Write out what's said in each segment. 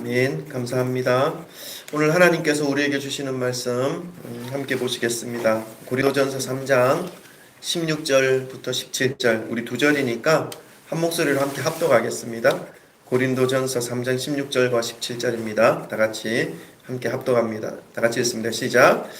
아멘. 감사합니다. 오늘 하나님께서 우리에게 주시는 말씀 함께 보시겠습니다. 고린도전서 3장 16절부터 17절, 우리 두 절이니까 한 목소리로 함께 합독하겠습니다. 고린도전서 3장 16절과 17절입니다. 다 같이 함께 합독합니다. 다 같이 읽습니다. 시작.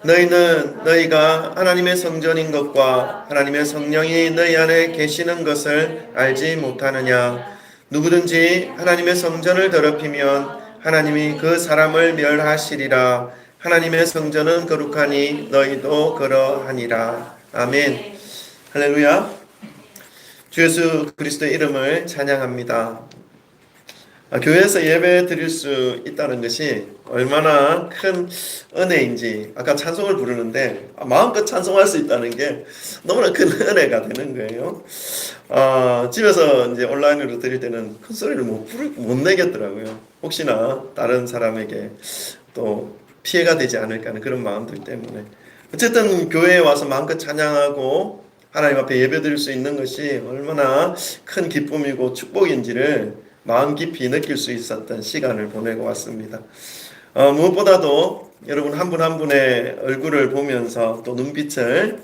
너희는 너희가 하나님의 성전인 것과 하나님의 성령이 너희 안에 계시는 것을 알지 못하느냐. 누구든지 하나님의 성전을 더럽히면 하나님이 그 사람을 멸하시리라. 하나님의 성전은 거룩하니 너희도 그러하니라. 아멘. 할렐루야. 주 예수 그리스도의 이름을 찬양합니다. 교회에서 예배 드릴 수 있다는 것이 얼마나 큰 은혜인지, 아까 찬송을 부르는데 마음껏 찬송할 수 있다는 게 너무나 큰 은혜가 되는 거예요. 집에서 이제 온라인으로 드릴 때는 큰 소리를 못 내겠더라고요. 혹시나 다른 사람에게 또 피해가 되지 않을까 하는 그런 마음들 때문에. 어쨌든 교회에 와서 마음껏 찬양하고 하나님 앞에 예배 드릴 수 있는 것이 얼마나 큰 기쁨이고 축복인지를 마음 깊이 느낄 수 있었던 시간을 보내고 왔습니다. 무엇보다도 여러분 한 분 한 분의 얼굴을 보면서 또 눈빛을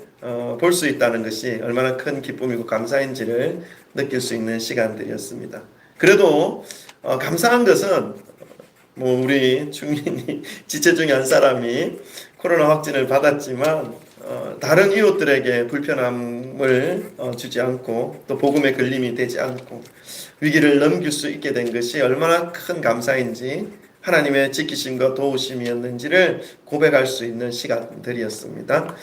볼 수 있다는 것이 얼마나 큰 기쁨이고 감사인지를 느낄 수 있는 시간들이었습니다. 그래도 감사한 것은 우리 중인이 지체 중에 한 사람이 코로나 확진을 받았지만 다른 이웃들에게 불편함을 주지 않고 또 복음의 걸림이 되지 않고 위기를 넘길 수 있게 된 것이 얼마나 큰 감사인지, 하나님의 지키심과 도우심이었는지를 고백할 수 있는 시간들이었습니다.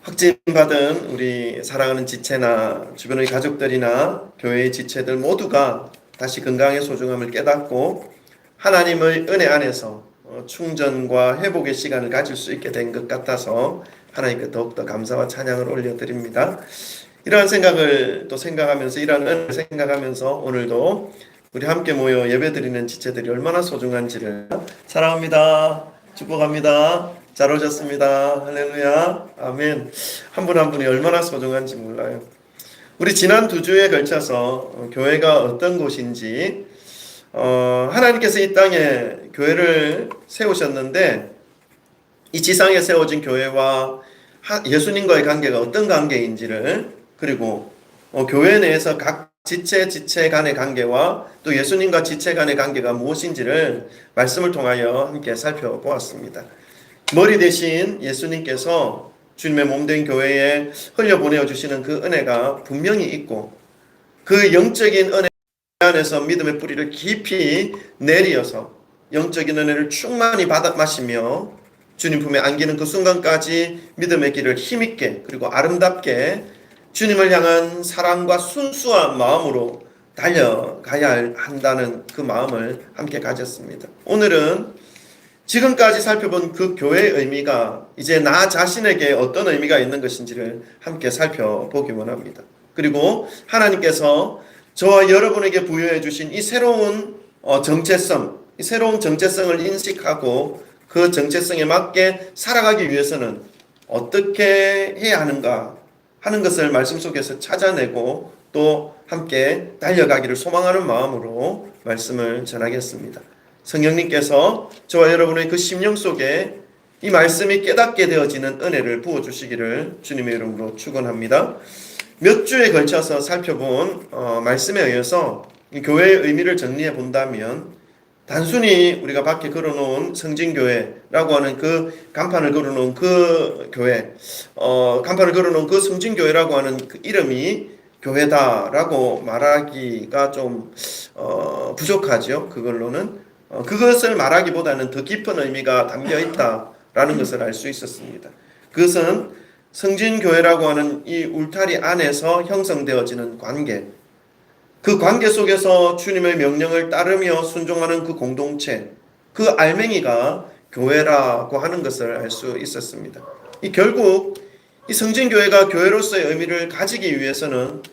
확진받은 우리 사랑하는 지체나 주변의 가족들이나 교회의 지체들 모두가 다시 건강의 소중함을 깨닫고 하나님의 은혜 안에서 충전과 회복의 시간을 가질 수 있게 된 것 같아서 하나님께 더욱더 감사와 찬양을 올려드립니다. 이러한 생각을 또 생각하면서, 이러한 은혜를 생각하면서 오늘도 우리 함께 모여 예배드리는 지체들이 얼마나 소중한지를 사랑합니다. 축복합니다. 잘 오셨습니다. 할렐루야. 아멘. 한 분 한 분이 얼마나 소중한지 몰라요. 우리 지난 2주에 걸쳐서 교회가 어떤 곳인지, 하나님께서 이 땅에 교회를 세우셨는데 이 지상에 세워진 교회와 예수님과의 관계가 어떤 관계인지를, 그리고 교회 내에서 각 지체 간의 관계와 또 예수님과 지체 간의 관계가 무엇인지를 말씀을 통하여 함께 살펴보았습니다. 머리 대신 예수님께서 주님의 몸된 교회에 흘려보내어 주시는 그 은혜가 분명히 있고, 그 영적인 은혜 안에서 믿음의 뿌리를 깊이 내리어서 영적인 은혜를 충만히 받아 마시며 주님 품에 안기는 그 순간까지 믿음의 길을 힘있게 그리고 아름답게 주님을 향한 사랑과 순수한 마음으로 달려가야 한다는 그 마음을 함께 가졌습니다. 오늘은 지금까지 살펴본 그 교회의 의미가 이제 나 자신에게 어떤 의미가 있는 것인지를 함께 살펴보기 원합니다. 그리고 하나님께서 저와 여러분에게 부여해 주신 이 새로운 정체성, 이 새로운 정체성을 인식하고 그 정체성에 맞게 살아가기 위해서는 어떻게 해야 하는가 하는 것을 말씀 속에서 찾아내고 또 함께 달려가기를 소망하는 마음으로 말씀을 전하겠습니다. 성령님께서 저와 여러분의 그 심령 속에 이 말씀이 깨닫게 되어지는 은혜를 부어주시기를 주님의 이름으로 축원합니다. 몇 주에 걸쳐서 살펴본 말씀에 의해서 이 교회의 의미를 정리해 본다면, 단순히 우리가 밖에 걸어놓은 성진교회라고 하는 그 간판을 걸어놓은 그 교회, 간판을 걸어놓은 그 성진교회라고 하는 그 이름이 교회다라고 말하기가 좀 부족하죠. 그걸로는 그것을 말하기보다는 더 깊은 의미가 담겨 있다라는 것을 알 수 있었습니다. 그것은 성진교회라고 하는 이 울타리 안에서 형성되어지는 관계, 그 관계 속에서 주님의 명령을 따르며 순종하는 그 공동체, 그 알맹이가 교회라고 하는 것을 알 수 있었습니다. 결국 이 성진교회가 교회로서의 의미를 가지기 위해서는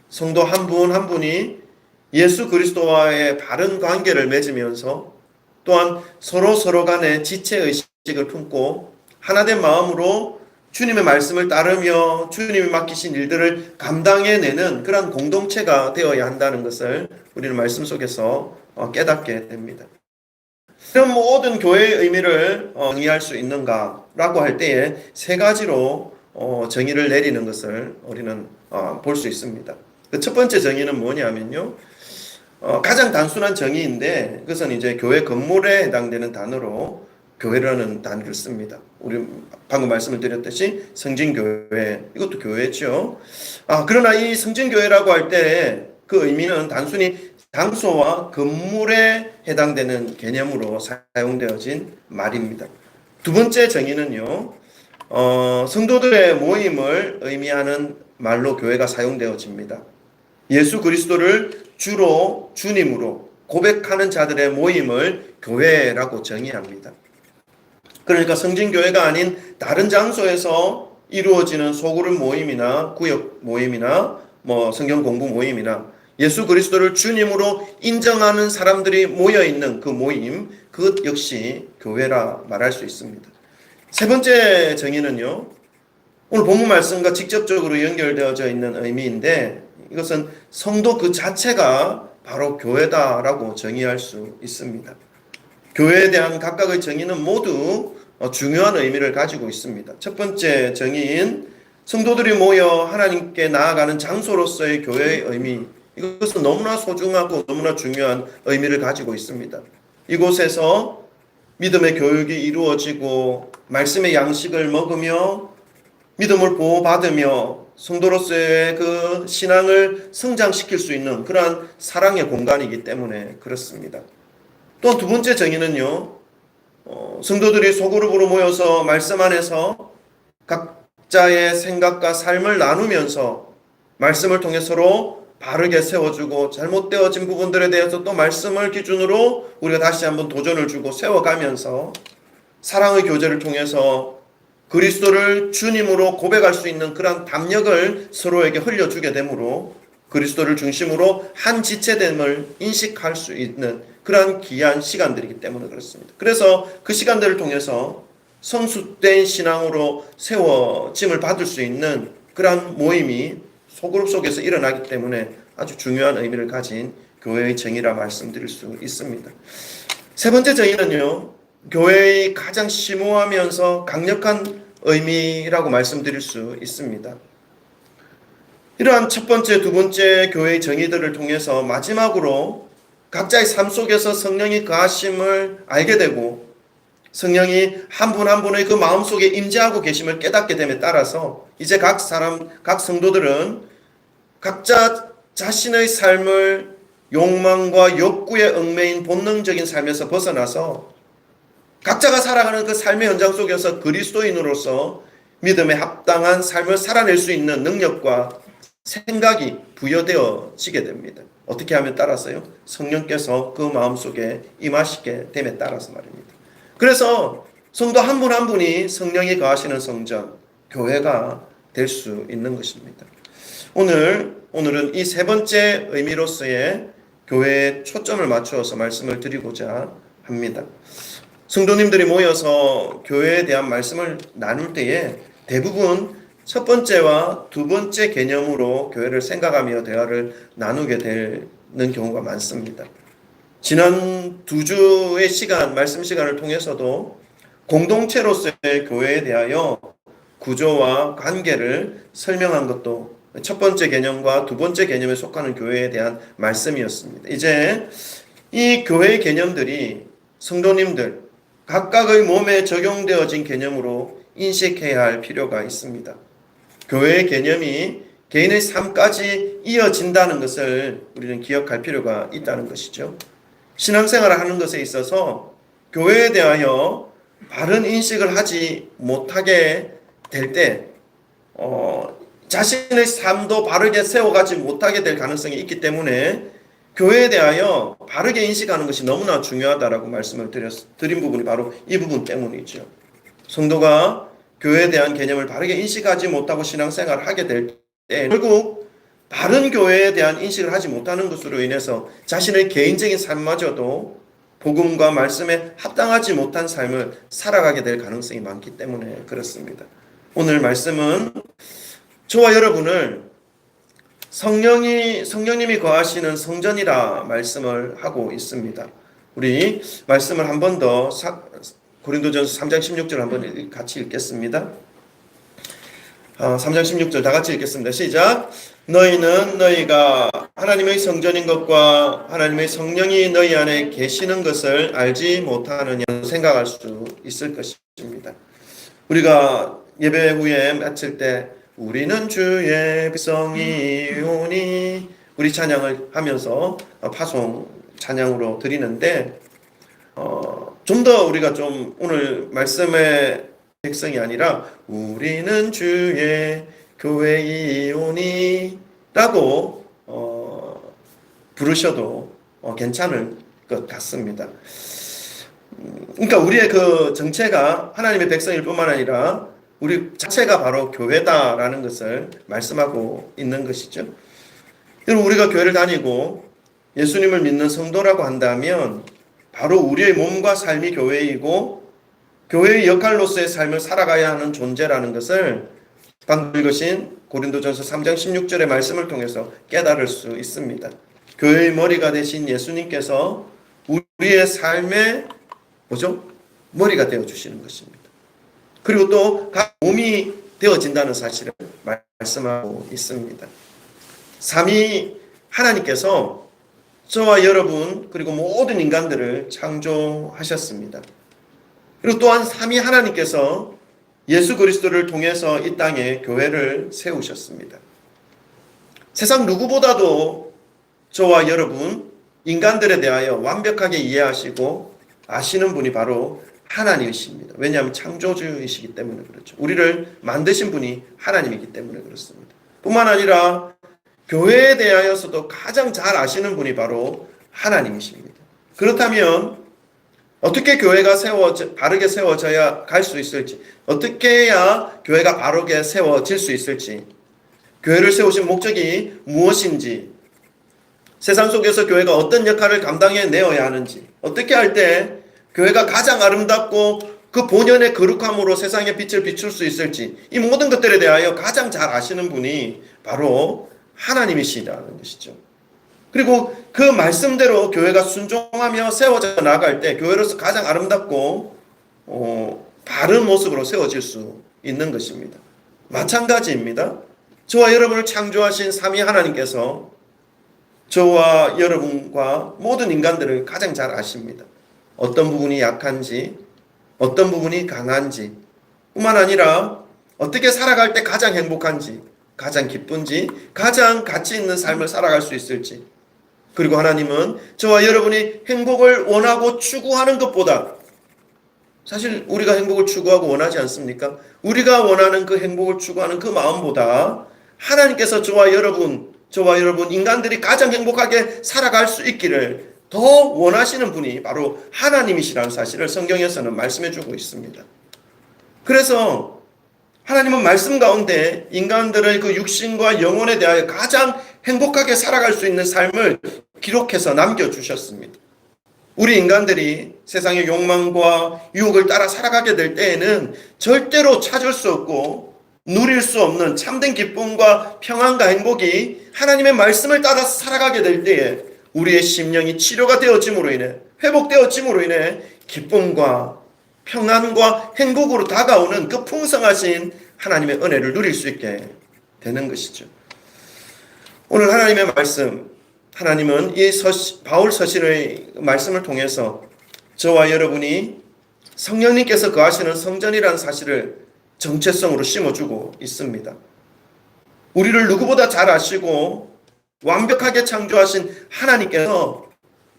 성도 한 분 한 분이 예수 그리스도와의 바른 관계를 맺으면서 또한 서로 간의 지체의식을 품고 하나된 마음으로 주님의 말씀을 따르며 주님이 맡기신 일들을 감당해내는 그런 공동체가 되어야 한다는 것을 우리는 말씀 속에서 깨닫게 됩니다. 이런 모든 교회의 의미를 정의할 수 있는가라고 할 때에 세 가지로 정의를 내리는 것을 우리는 볼 수 있습니다. 그 첫 번째 정의는 뭐냐면요. 가장 단순한 정의인데 그것은 이제 교회 건물에 해당되는 단어로 교회라는 단어를 씁니다. 우리 방금 말씀을 드렸듯이 성진교회, 이것도 교회죠. 그러나 이 성진교회라고 할 때 그 의미는 단순히 장소와 건물에 해당되는 개념으로 사용되어진 말입니다. 두 번째 정의는요, 성도들의 모임을 의미하는 말로 교회가 사용되어집니다. 예수 그리스도를 주로 주님으로 고백하는 자들의 모임을 교회라고 정의합니다. 그러니까 성진교회가 아닌 다른 장소에서 이루어지는 소그룹 모임이나 구역 모임이나 성경 공부 모임이나 예수 그리스도를 주님으로 인정하는 사람들이 모여있는 그 모임, 그것 역시 교회라 말할 수 있습니다. 세 번째 정의는요, 오늘 본문 말씀과 직접적으로 연결되어져 있는 의미인데 이것은 성도 그 자체가 바로 교회다라고 정의할 수 있습니다. 교회에 대한 각각의 정의는 모두 중요한 의미를 가지고 있습니다. 첫 번째 정의인 성도들이 모여 하나님께 나아가는 장소로서의 교회의 의미, 이것은 너무나 소중하고 너무나 중요한 의미를 가지고 있습니다. 이곳에서 믿음의 교육이 이루어지고 말씀의 양식을 먹으며 믿음을 보호받으며 성도로서의 그 신앙을 성장시킬 수 있는 그러한 사랑의 공간이기 때문에 그렇습니다. 또 두 번째 정의는요, 성도들이 소그룹으로 모여서 말씀 안에서 각자의 생각과 삶을 나누면서 말씀을 통해 서로 바르게 세워주고 잘못되어진 부분들에 대해서 또 말씀을 기준으로 우리가 다시 한번 도전을 주고 세워가면서 사랑의 교제를 통해서 그리스도를 주님으로 고백할 수 있는 그런 담력을 서로에게 흘려주게 되므로 그리스도를 중심으로 한 지체됨을 인식할 수 있는 그러한 귀한 시간들이기 때문에 그렇습니다. 그래서 그 시간들을 통해서 성숙된 신앙으로 세워짐을 받을 수 있는 그러한 모임이 소그룹 속에서 일어나기 때문에 아주 중요한 의미를 가진 교회의 정의라 말씀드릴 수 있습니다. 세 번째 정의는요, 교회의 가장 심오하면서 강력한 의미라고 말씀드릴 수 있습니다. 이러한 첫 번째, 두 번째 교회의 정의들을 통해서 마지막으로 각자의 삶 속에서 성령이 거하심을 알게 되고 성령이 한 분 한 분의 그 마음속에 임재하고 계심을 깨닫게 됨에 따라서 이제 각 성도들은 각자 자신의 삶을 욕망과 욕구에 얽매인 본능적인 삶에서 벗어나서 각자가 살아가는 그 삶의 현장 속에서 그리스도인으로서 믿음에 합당한 삶을 살아낼 수 있는 능력과 생각이 부여되어지게 됩니다. 어떻게 하면 따라서요? 성령께서 그 마음속에 임하시게 됨에 따라서 말입니다. 그래서 성도 한 분 한 분이 성령이 거하시는 성전, 교회가 될 수 있는 것입니다. 오늘은 이 세 번째 의미로서의 교회에 초점을 맞추어서 말씀을 드리고자 합니다. 성도님들이 모여서 교회에 대한 말씀을 나눌 때에 대부분 첫 번째와 두 번째 개념으로 교회를 생각하며 대화를 나누게 되는 경우가 많습니다. 지난 두 주의 말씀 시간을 통해서도 공동체로서의 교회에 대하여 구조와 관계를 설명한 것도 첫 번째 개념과 두 번째 개념에 속하는 교회에 대한 말씀이었습니다. 이제 이 교회의 개념들이 성도님들 각각의 몸에 적용되어진 개념으로 인식해야 할 필요가 있습니다. 교회의 개념이 개인의 삶까지 이어진다는 것을 우리는 기억할 필요가 있다는 것이죠. 신앙생활을 하는 것에 있어서 교회에 대하여 바른 인식을 하지 못하게 될 때 자신의 삶도 바르게 세워가지 못하게 될 가능성이 있기 때문에 교회에 대하여 바르게 인식하는 것이 너무나 중요하다라고 말씀을 드린 부분이 바로 이 부분 때문이죠. 성도가 교회에 대한 개념을 바르게 인식하지 못하고 신앙생활을 하게 될 때 결국 바른 교회에 대한 인식을 하지 못하는 것으로 인해서 자신의 개인적인 삶마저도 복음과 말씀에 합당하지 못한 삶을 살아가게 될 가능성이 많기 때문에 그렇습니다. 오늘 말씀은 저와 여러분을 성령님이 거하시는 성전이라 말씀을 하고 있습니다. 우리 말씀을 한 번 더 고린도전서 3장 16절 한번 같이 읽겠습니다. 3장 16절 다 같이 읽겠습니다. 시작. 너희는 너희가 하나님의 성전인 것과 하나님의 성령이 너희 안에 계시는 것을 알지 못하느냐 생각할 수 있을 것입니다. 우리가 예배 후에 마칠 때 우리는 주의 백성이오니 우리 찬양을 하면서 파송 찬양으로 드리는데 좀 더 우리가 좀 오늘 말씀의 백성이 아니라 우리는 주의 교회이오니 라고 부르셔도 괜찮을 것 같습니다. 그러니까 우리의 그 정체가 하나님의 백성일 뿐만 아니라 우리 자체가 바로 교회다라는 것을 말씀하고 있는 것이죠. 여러분, 우리가 교회를 다니고 예수님을 믿는 성도라고 한다면 바로 우리의 몸과 삶이 교회이고 교회의 역할로서의 삶을 살아가야 하는 존재라는 것을 방금 읽으신 고린도전서 3장 16절의 말씀을 통해서 깨달을 수 있습니다. 교회의 머리가 되신 예수님께서 우리의 삶의 머리가 되어주시는 것입니다. 그리고 또 각 몸이 되어진다는 사실을 말씀하고 있습니다. 삼위 하나님께서 저와 여러분 그리고 모든 인간들을 창조하셨습니다. 그리고 또한 삼위 하나님께서 예수 그리스도를 통해서 이 땅에 교회를 세우셨습니다. 세상 누구보다도 저와 여러분 인간들에 대하여 완벽하게 이해하시고 아시는 분이 바로 하나님이십니다. 왜냐하면 창조주이시기 때문에 그렇죠. 우리를 만드신 분이 하나님이기 때문에 그렇습니다. 뿐만 아니라 교회에 대하여서도 가장 잘 아시는 분이 바로 하나님이십니다. 그렇다면 어떻게 교회가 바르게 세워져야 갈 수 있을지, 어떻게 해야 교회가 바르게 세워질 수 있을지, 교회를 세우신 목적이 무엇인지, 세상 속에서 교회가 어떤 역할을 감당해 내어야 하는지, 어떻게 할 때 교회가 가장 아름답고 그 본연의 거룩함으로 세상에 빛을 비출 수 있을지, 이 모든 것들에 대하여 가장 잘 아시는 분이 바로 하나님이시라는 것이죠. 그리고 그 말씀대로 교회가 순종하며 세워져 나갈 때 교회로서 가장 아름답고 바른 모습으로 세워질 수 있는 것입니다. 마찬가지입니다. 저와 여러분을 창조하신 삼위 하나님께서 저와 여러분과 모든 인간들을 가장 잘 아십니다. 어떤 부분이 약한지, 어떤 부분이 강한지, 뿐만 아니라 어떻게 살아갈 때 가장 행복한지, 가장 기쁜지, 가장 가치 있는 삶을 살아갈 수 있을지, 그리고 하나님은 저와 여러분이 행복을 원하고 추구하는 것보다, 사실 우리가 행복을 추구하고 원하지 않습니까? 우리가 원하는 그 행복을 추구하는 그 마음보다 하나님께서 저와 여러분 인간들이 가장 행복하게 살아갈 수 있기를 더 원하시는 분이 바로 하나님이시라는 사실을 성경에서는 말씀해 주고 있습니다. 그래서 하나님은 말씀 가운데 인간들의 그 육신과 영혼에 대하여 가장 행복하게 살아갈 수 있는 삶을 기록해서 남겨주셨습니다. 우리 인간들이 세상의 욕망과 유혹을 따라 살아가게 될 때에는 절대로 찾을 수 없고 누릴 수 없는 참된 기쁨과 평안과 행복이 하나님의 말씀을 따라서 살아가게 될 때에 우리의 심령이 치료가 되어짐으로 인해, 회복되어짐으로 인해 기쁨과 평안과 행복으로 다가오는 그 풍성하신 하나님의 은혜를 누릴 수 있게 되는 것이죠. 오늘 하나님의 말씀, 하나님은 이 바울 서신의 말씀을 통해서 저와 여러분이 성령님께서 거하시는 성전이라는 사실을 정체성으로 심어주고 있습니다. 우리를 누구보다 잘 아시고 완벽하게 창조하신 하나님께서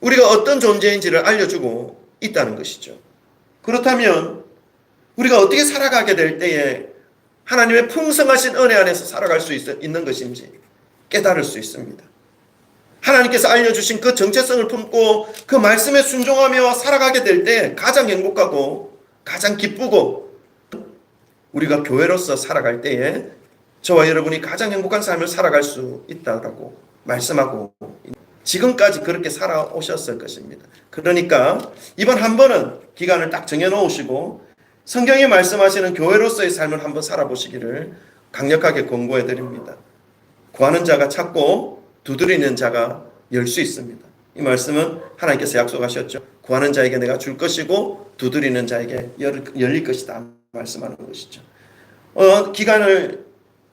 우리가 어떤 존재인지를 알려주고 있다는 것이죠. 그렇다면 우리가 어떻게 살아가게 될 때에 하나님의 풍성하신 은혜 안에서 살아갈 수 있는 것인지 깨달을 수 있습니다. 하나님께서 알려주신 그 정체성을 품고 그 말씀에 순종하며 살아가게 될 때 가장 행복하고 가장 기쁘고, 우리가 교회로서 살아갈 때에 저와 여러분이 가장 행복한 삶을 살아갈 수 있다고 말씀하고 지금까지 그렇게 살아오셨을 것입니다. 그러니까 이번 한 번은 기간을 딱 정해놓으시고 성경이 말씀하시는 교회로서의 삶을 한번 살아보시기를 강력하게 권고해 드립니다. 구하는 자가 찾고 두드리는 자가 열 수 있습니다. 이 말씀은 하나님께서 약속하셨죠. 구하는 자에게 내가 줄 것이고 두드리는 자에게 열릴 것이다 말씀하는 것이죠. 기간을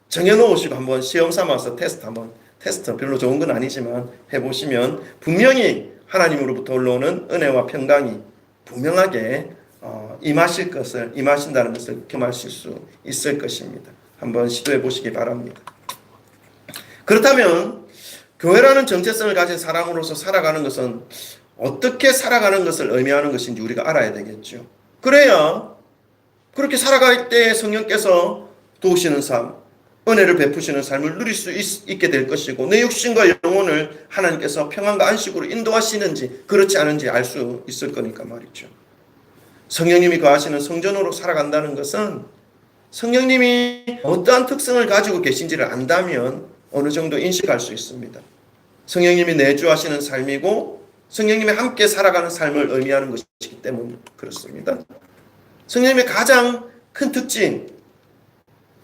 정해놓으시고 한번 시험 삼아서 테스트 별로 좋은 건 아니지만 해보시면 분명히 하나님으로부터 올라오는 은혜와 평강이 분명하게 임하신다는 것을 경험하실 수 있을 것입니다. 한번 시도해 보시기 바랍니다. 그렇다면 교회라는 정체성을 가진 사람으로서 살아가는 것은 어떻게 살아가는 것을 의미하는 것인지 우리가 알아야 되겠죠. 그래야 그렇게 살아갈 때 성령께서 도우시는 삶, 은혜를 베푸시는 삶을 누릴 수 있게 될 것이고 내 육신과 영혼을 하나님께서 평안과 안식으로 인도하시는지 그렇지 않은지 알 수 있을 거니까 말이죠. 성령님이 거하시는 성전으로 살아간다는 것은 성령님이 어떠한 특성을 가지고 계신지를 안다면 어느 정도 인식할 수 있습니다. 성령님이 내주하시는 삶이고 성령님이 함께 살아가는 삶을 의미하는 것이기 때문에 그렇습니다. 성령님의 가장 큰 특징,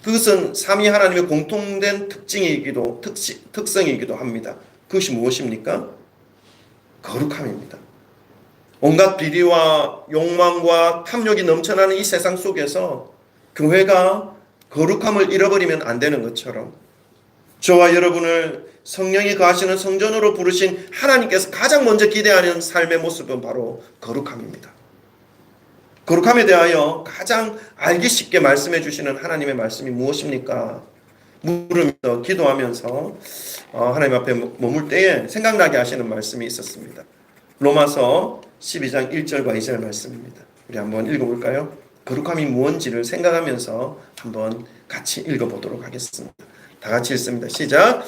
그것은 삼위 하나님의 공통된 특성이기도 합니다. 그것이 무엇입니까? 거룩함입니다. 온갖 비리와 욕망과 탐욕이 넘쳐나는 이 세상 속에서 교회가 거룩함을 잃어버리면 안 되는 것처럼 저와 여러분을 성령이 거하시는 성전으로 부르신 하나님께서 가장 먼저 기대하는 삶의 모습은 바로 거룩함입니다. 거룩함에 대하여 가장 알기 쉽게 말씀해 주시는 하나님의 말씀이 무엇입니까? 물으면서 기도하면서 하나님 앞에 머물 때에 생각나게 하시는 말씀이 있었습니다. 로마서 12장 1절과 2절 말씀입니다. 우리 한번 읽어볼까요? 거룩함이 무엇인지를 생각하면서 한번 같이 읽어보도록 하겠습니다. 다 같이 읽습니다. 시작.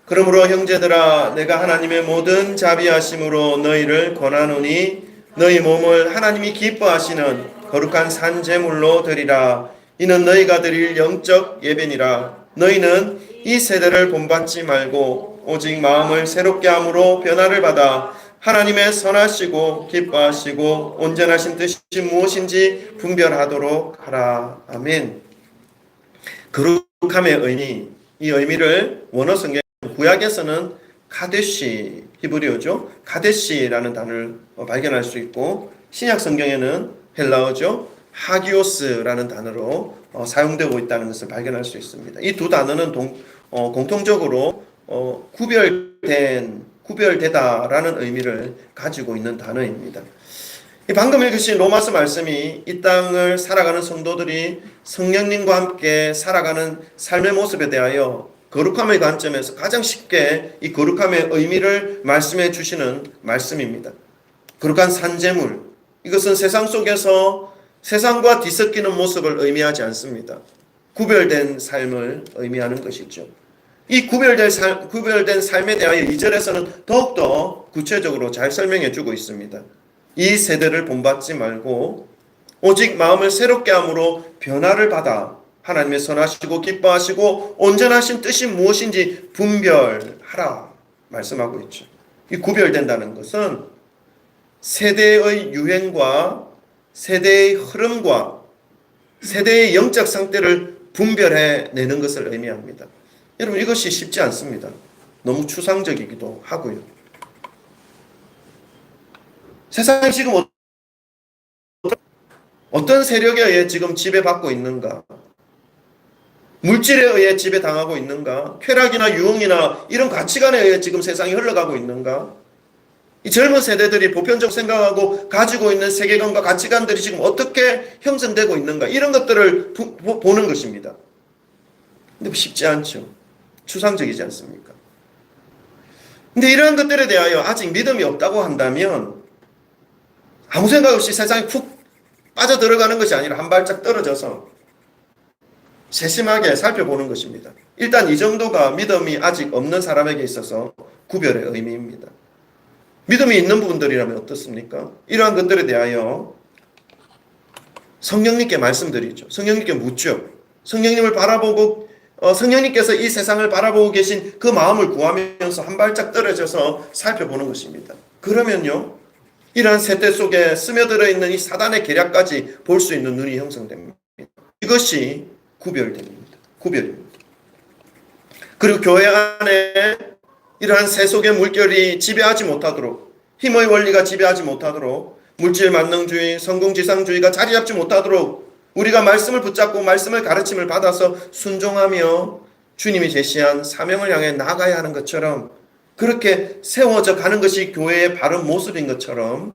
그러므로 형제들아 내가 하나님의 모든 자비하심으로 너희를 권하노니 너희 몸을 하나님이 기뻐하시는 거룩한 산제물로 드리라. 이는 너희가 드릴 영적 예배니라. 너희는 이 세대를 본받지 말고 오직 마음을 새롭게 함으로 변화를 받아 하나님의 선하시고 기뻐하시고 온전하신 뜻이 무엇인지 분별하도록 하라. 아멘. 거룩함의 의미, 이 의미를 원어 성경 구약에서는 카데시, 히브리어죠. 카데시라는 단어를 발견할 수 있고 신약 성경에는 헬라어죠. 하기오스라는 단어로 사용되고 있다는 것을 발견할 수 있습니다. 이 두 단어는 공통적으로 구별되다라는 의미를 가지고 있는 단어입니다. 방금 읽으신 로마서 말씀이 이 땅을 살아가는 성도들이 성령님과 함께 살아가는 삶의 모습에 대하여 거룩함의 관점에서 가장 쉽게 이 거룩함의 의미를 말씀해 주시는 말씀입니다. 거룩한 산제물, 이것은 세상 속에서 세상과 뒤섞이는 모습을 의미하지 않습니다. 구별된 삶을 의미하는 것이죠. 이 구별된 삶에 대하여 2절에서는 더욱더 구체적으로 잘 설명해 주고 있습니다. 이 세대를 본받지 말고 오직 마음을 새롭게 함으로 변화를 받아 하나님의 선하시고 기뻐하시고 온전하신 뜻이 무엇인지 분별하라 말씀하고 있죠. 이 구별된다는 것은 세대의 유행과 세대의 흐름과 세대의 영적 상태를 분별해내는 것을 의미합니다. 여러분 이것이 쉽지 않습니다. 너무 추상적이기도 하고요. 세상이 지금 어떤 세력에 의해 지금 지배받고 있는가? 물질에 의해 지배당하고 있는가? 쾌락이나 유흥이나 이런 가치관에 의해 지금 세상이 흘러가고 있는가? 이 젊은 세대들이 보편적으로 생각하고 가지고 있는 세계관과 가치관들이 지금 어떻게 형성되고 있는가? 이런 것들을 보는 것입니다. 근데 쉽지 않죠. 추상적이지 않습니까? 근데 이런 것들에 대하여 아직 믿음이 없다고 한다면 아무 생각 없이 세상에 푹 빠져들어가는 것이 아니라 한 발짝 떨어져서 세심하게 살펴보는 것입니다. 일단 이 정도가 믿음이 아직 없는 사람에게 있어서 구별의 의미입니다. 믿음이 있는 부분들이라면 어떻습니까? 이러한 것들에 대하여 성령님께 말씀드리죠. 성령님께 묻죠. 성령님을 바라보고 성령님께서 이 세상을 바라보고 계신 그 마음을 구하면서 한 발짝 떨어져서 살펴보는 것입니다. 그러면요, 이러한 세대 속에 스며들어 있는 이 사단의 계략까지 볼 수 있는 눈이 형성됩니다. 이것이 구별됩니다. 구별입니다. 그리고 교회 안에 이러한 세속의 물결이 지배하지 못하도록 힘의 원리가 지배하지 못하도록, 물질 만능주의, 성공지상주의가 자리 잡지 못하도록 우리가 말씀을 붙잡고 말씀을 가르침을 받아서 순종하며 주님이 제시한 사명을 향해 나아가야 하는 것처럼, 그렇게 세워져 가는 것이 교회의 바른 모습인 것처럼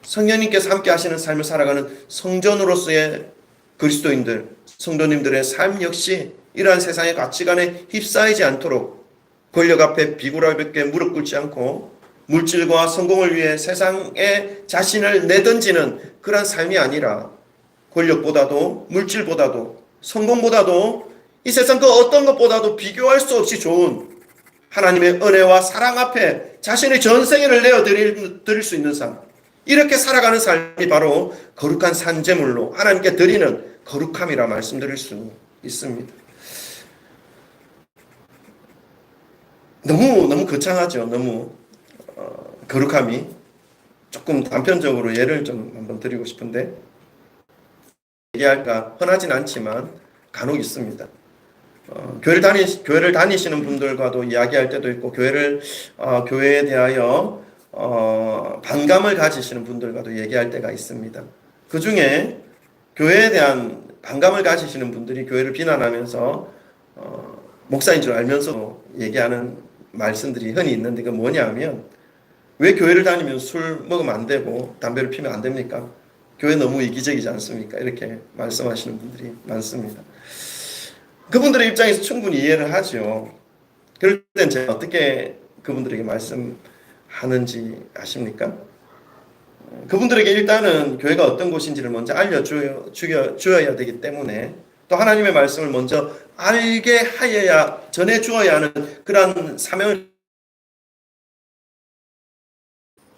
성령님께서 함께 하시는 삶을 살아가는 성전으로서의 그리스도인들, 성도님들의 삶 역시 이러한 세상의 가치관에 휩싸이지 않도록 권력 앞에 비굴하게 무릎 꿇지 않고 물질과 성공을 위해 세상에 자신을 내던지는 그런 삶이 아니라, 권력보다도 물질보다도 성공보다도 이 세상 그 어떤 것보다도 비교할 수 없이 좋은 하나님의 은혜와 사랑 앞에 자신의 전생애를 내어드릴 수 있는 삶, 이렇게 살아가는 삶이 바로 거룩한 산제물로 하나님께 드리는 거룩함이라 말씀드릴 수 있습니다. 너무 거창하죠. 너무 거룩함이. 조금 단편적으로 예를 좀 한번 드리고 싶은데, 얘기할까 흔하진 않지만 간혹 있습니다. 교회를 다니시는 분들과도 이야기할 때도 있고, 교회에 대하여 반감을 가지시는 분들과도 얘기할 때가 있습니다. 그 중에 교회에 대한 반감을 가지시는 분들이 교회를 비난하면서 목사인 줄 알면서도 얘기하는 말씀들이 흔히 있는데, 그건 뭐냐 하면, 왜 교회를 다니면 술 먹으면 안 되고 담배를 피면 안 됩니까? 교회 너무 이기적이지 않습니까? 이렇게 말씀하시는 분들이 많습니다. 그분들의 입장에서 충분히 이해를 하죠. 그럴 땐 제가 어떻게 그분들에게 말씀하는지 아십니까? 그분들에게 일단은 교회가 어떤 곳인지를 먼저 알려주어야 되기 때문에, 또 하나님의 말씀을 먼저 알게 하여야, 전해주어야 하는 그런 사명을,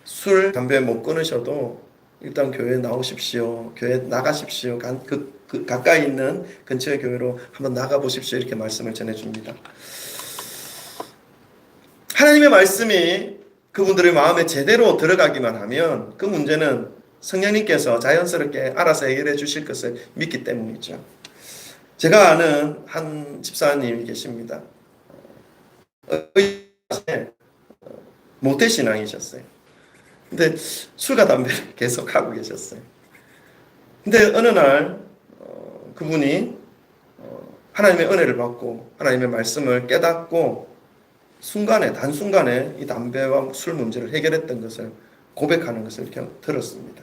술, 담배 못 끊으셔도 일단 교회에 나오십시오. 교회 나가십시오. 가까이 있는 근처의 교회로 한번 나가보십시오. 이렇게 말씀을 전해줍니다. 하나님의 말씀이 그분들의 마음에 제대로 들어가기만 하면 그 문제는 성령님께서 자연스럽게 알아서 해결해 주실 것을 믿기 때문이죠. 제가 아는 한 집사님이 계십니다. 모태신앙이셨어요. 근데 술과 담배를 계속 하고 계셨어요. 근데 어느 날 그분이 하나님의 은혜를 받고 하나님의 말씀을 깨닫고 단순간에 이 담배와 술 문제를 해결했던 것을 고백하는 것을 이렇게 들었습니다.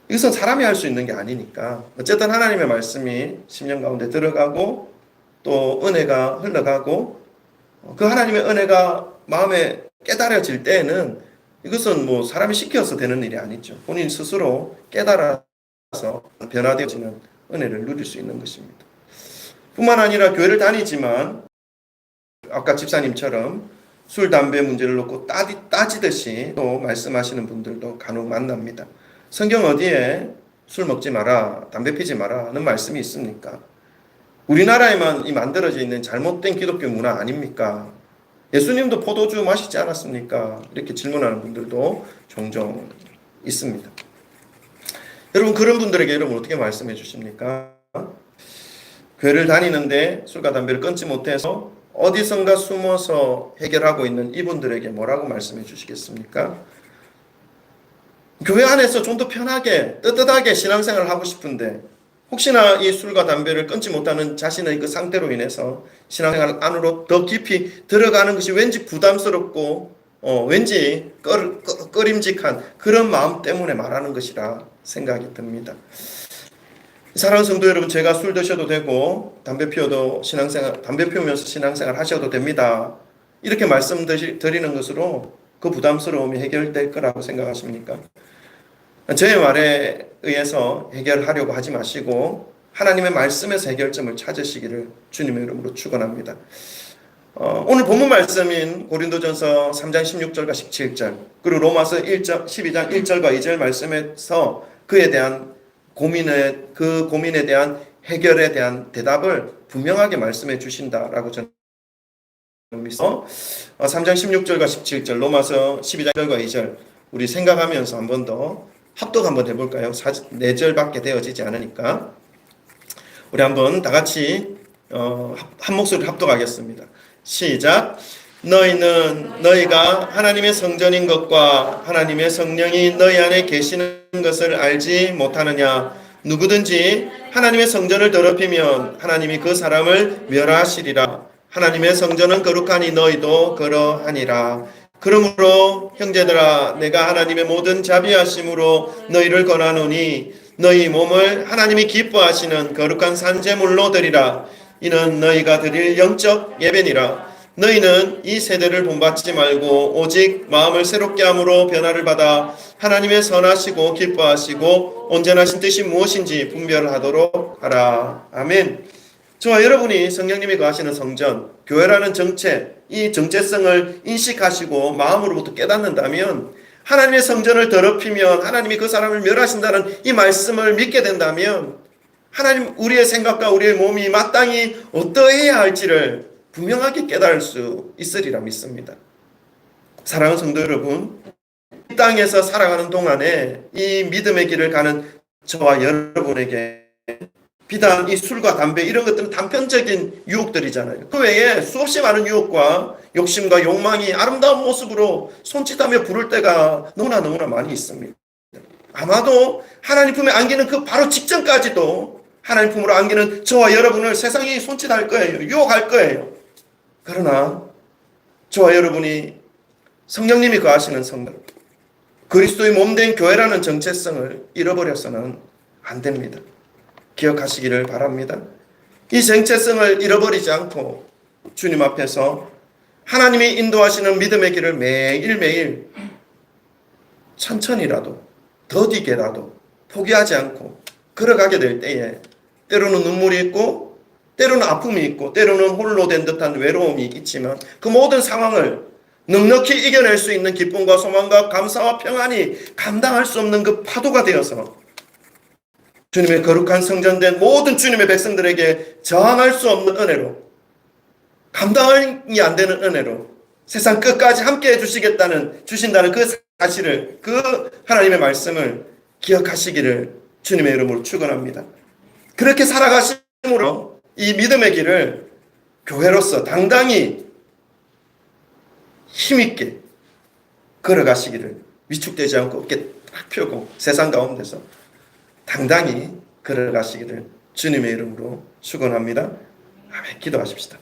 이것은 사람이 할 수 있는 게 아니니까, 어쨌든 하나님의 말씀이 심령 가운데 들어가고 또 은혜가 흘러가고, 그 하나님의 은혜가 마음에 깨달아질 때에는 이것은 뭐 사람이 시켜서 되는 일이 아니죠. 본인 스스로 깨달아서 변화되어지는 은혜를 누릴 수 있는 것입니다. 뿐만 아니라 교회를 다니지만 아까 집사님처럼 술, 담배 문제를 놓고 따지듯이 또 말씀하시는 분들도 간혹 만납니다. 성경 어디에 술 먹지 마라, 담배 피지 마라 하는 말씀이 있습니까? 우리나라에만 만들어져 있는 잘못된 기독교 문화 아닙니까? 예수님도 포도주 마시지 않았습니까? 이렇게 질문하는 분들도 종종 있습니다. 여러분, 그런 분들에게 여러분 어떻게 말씀해 주십니까? 교회를 다니는데 술과 담배를 끊지 못해서 어디선가 숨어서 해결하고 있는 이분들에게 뭐라고 말씀해 주시겠습니까? 교회 안에서 좀 더 편하게 떳떳하게 신앙생활을 하고 싶은데, 혹시나 이 술과 담배를 끊지 못하는 자신의 그 상태로 인해서 신앙생활 안으로 더 깊이 들어가는 것이 왠지 부담스럽고 왠지 꺼림직한 그런 마음 때문에 말하는 것이라 생각이 듭니다. 사랑하는 성도 여러분, 제가 술 드셔도 되고 담배 피우면서 신앙생활 하셔도 됩니다. 이렇게 말씀드리는 것으로 그 부담스러움이 해결될 거라고 생각하십니까? 저의 말에 의해서 해결하려고 하지 마시고 하나님의 말씀에서 해결점을 찾으시기를 주님의 이름으로 축원합니다. 오늘 본문 말씀인 고린도전서 3장 16절과 17절, 그리고 로마서 12장 1절과 2절 말씀에서 그에 대한 그 고민에 대한 해결에 대한 대답을 분명하게 말씀해 주신다라고 저는 믿어 3장 16절과 17절, 로마서 12장과 2절 우리 생각하면서 한 번 더 합독 한번 해볼까요? 4절밖에 되어지지 않으니까 우리 한번 다 같이 한 목소리로 합독하겠습니다. 시작. 너희는 너희가 하나님의 성전인 것과 하나님의 성령이 너희 안에 계시는 것을 알지 못하느냐. 누구든지 하나님의 성전을 더럽히면 하나님이 그 사람을 멸하시리라. 하나님의 성전은 거룩하니 너희도 그러하니라. 그러므로 형제들아, 내가 하나님의 모든 자비하심으로 너희를 권하노니 너희 몸을 하나님이 기뻐하시는 거룩한 산제물로 드리라. 이는 너희가 드릴 영적 예배니라. 너희는 이 세대를 본받지 말고 오직 마음을 새롭게 함으로 변화를 받아 하나님의 선하시고 기뻐하시고 온전하신 뜻이 무엇인지 분별하도록 하라. 아멘. 저와 여러분이 성령님이 거하시는 성전, 교회라는 정체, 이 정체성을 인식하시고 마음으로부터 깨닫는다면, 하나님의 성전을 더럽히면 하나님이 그 사람을 멸하신다는 이 말씀을 믿게 된다면, 하나님 우리의 생각과 우리의 몸이 마땅히 어떠해야 할지를 분명하게 깨달을 수 있으리라 믿습니다. 사랑하는 성도 여러분, 이 땅에서 살아가는 동안에 이 믿음의 길을 가는 저와 여러분에게 비단 이 술과 담배 이런 것들은 단편적인 유혹들이잖아요. 그 외에 수없이 많은 유혹과 욕심과 욕망이 아름다운 모습으로 손짓하며 부를 때가 너무나 많이 있습니다. 아마도 하나님 품에 안기는 그 바로 직전까지도 하나님 품으로 안기는 저와 여러분을 세상이 손짓할 거예요. 유혹할 거예요. 그러나 저와 여러분이 성령님이 거하시는 성전, 그리스도의 몸된 교회라는 정체성을 잃어버려서는 안 됩니다. 기억하시기를 바랍니다. 이 정체성을 잃어버리지 않고 주님 앞에서 하나님이 인도하시는 믿음의 길을 매일매일 천천히라도 더디게라도 포기하지 않고 걸어가게 될 때에 때로는 눈물이 있고 때로는 아픔이 있고 때로는 홀로 된 듯한 외로움이 있지만 그 모든 상황을 넉넉히 이겨낼 수 있는 기쁨과 소망과 감사와 평안이 감당할 수 없는 그 파도가 되어서 주님의 거룩한 성전된 모든 주님의 백성들에게 저항할 수 없는 은혜로, 감당이 안 되는 은혜로 세상 끝까지 함께해 주신다는 그 사실을, 그 하나님의 말씀을 기억하시기를 주님의 이름으로 축원합니다. 그렇게 살아가심으로 이 믿음의 길을 교회로서 당당히 힘있게 걸어가시기를 위축되지 않고 어깨 딱 펴고 세상 가운데서 당당히 걸어가시기를 주님의 이름으로 축원합니다. 아멘. 기도하십시다.